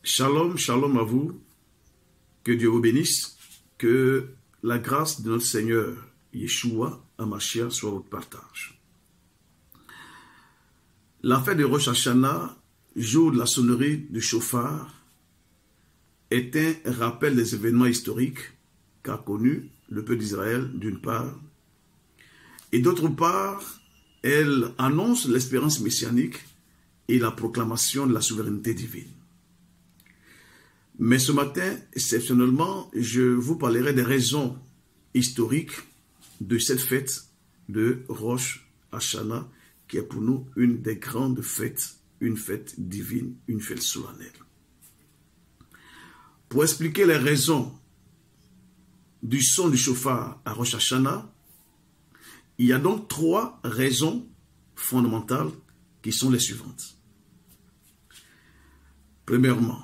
Shalom, shalom à vous. Que Dieu vous bénisse. Que la grâce de notre Seigneur Yeshua HaMashiach soit votre partage. La fête de Rosh Hashanah, jour de la sonnerie du chauffard, est un rappel des événements historiques qu'a connu le peuple d'Israël d'une part, et d'autre part, elle annonce l'espérance messianique et la proclamation de la souveraineté divine. Mais ce matin, exceptionnellement, je vous parlerai des raisons historiques de cette fête de Rosh Hashanah, qui est pour nous une des grandes fêtes, une fête divine, une fête solennelle. Pour expliquer les raisons du son du chauffard à Rosh Hashanah, il y a donc trois raisons fondamentales qui sont les suivantes. Premièrement,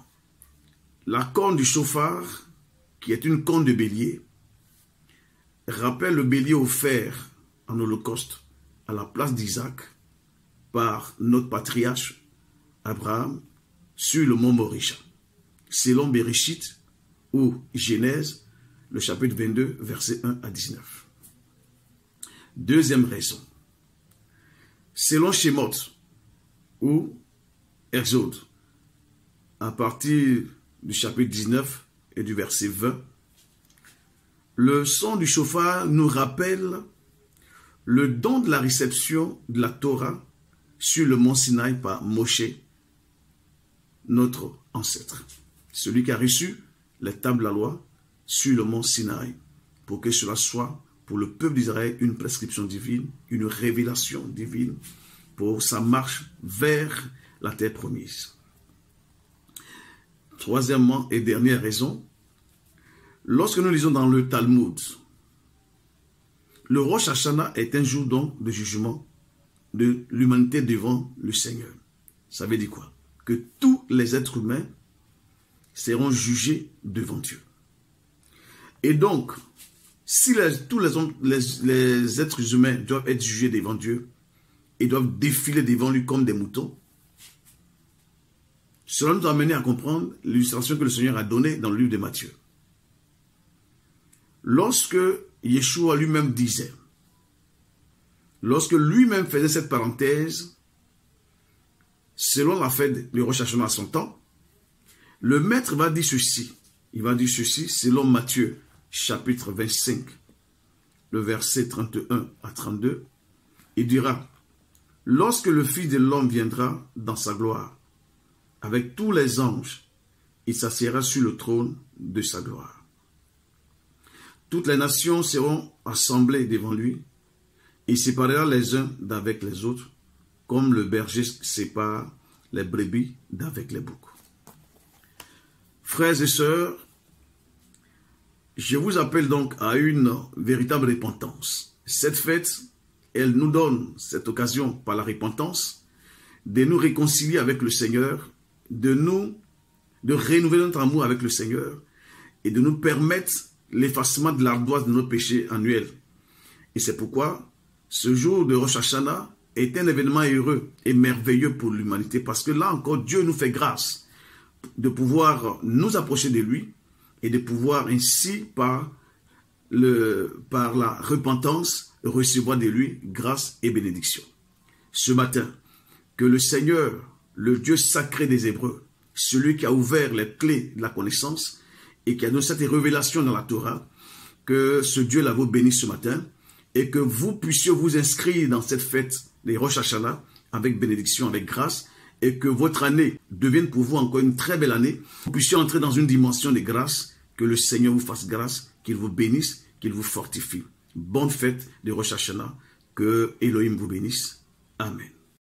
la corne du chauffard, qui est une corne de bélier, rappelle le bélier offert en holocauste à la place d'Isaac par notre patriarche Abraham sur le mont Morisha, selon Bereshit ou Genèse, le chapitre 22, versets 1 à 19. Deuxième raison, selon Shemot ou Exode, à partir du chapitre 19 et du verset 20, le son du chauffard nous rappelle le don de la réception de la Torah sur le mont Sinaï par Moshe, notre ancêtre, celui qui a reçu les tables de la loi sur le mont Sinaï, pour que cela soit pour le peuple d'Israël une prescription divine, une révélation divine pour sa marche vers la terre promise. Troisièmement et dernière raison, lorsque nous lisons dans le Talmud, le Rosh Hashanah est un jour donc de jugement de l'humanité devant le Seigneur. Ça veut dire quoi? Que tous les êtres humains seront jugés devant Dieu. Et donc, si tous les êtres humains doivent être jugés devant Dieu et doivent défiler devant lui comme des moutons, cela nous a amené à comprendre l'illustration que le Seigneur a donnée dans le livre de Matthieu. Lorsque Yeshua lui-même disait, lorsque lui-même faisait cette parenthèse, selon la fête de Rosh Hashanah à son temps, le maître va dire ceci. Il va dire ceci selon Matthieu, chapitre 25, le verset 31 à 32. Il dira, « Lorsque le Fils de l'homme viendra dans sa gloire, avec tous les anges, il s'assiera sur le trône de sa gloire. Toutes les nations seront assemblées devant lui. Il séparera les uns d'avec les autres, comme le berger sépare les brebis d'avec les boucs. » Frères et sœurs, je vous appelle donc à une véritable repentance. Cette fête, elle nous donne cette occasion par la repentance de nous réconcilier avec le Seigneur, de renouveler notre amour avec le Seigneur et de nous permettre l'effacement de l'ardoise de nos péchés annuels. Et c'est pourquoi ce jour de Rosh Hashanah est un événement heureux et merveilleux pour l'humanité, parce que là encore, Dieu nous fait grâce de pouvoir nous approcher de lui et de pouvoir ainsi, par la repentance, recevoir de lui grâce et bénédiction. Ce matin, que le Seigneur, le Dieu sacré des Hébreux, celui qui a ouvert les clés de la connaissance et qui a donné cette révélation dans la Torah, que ce Dieu-là vous bénisse ce matin et que vous puissiez vous inscrire dans cette fête des Rosh Hashanah avec bénédiction, avec grâce, et que votre année devienne pour vous encore une très belle année. Vous puissiez entrer dans une dimension de grâce, que le Seigneur vous fasse grâce, qu'il vous bénisse, qu'il vous fortifie. Bonne fête de Rosh Hashanah, que Elohim vous bénisse. Amen.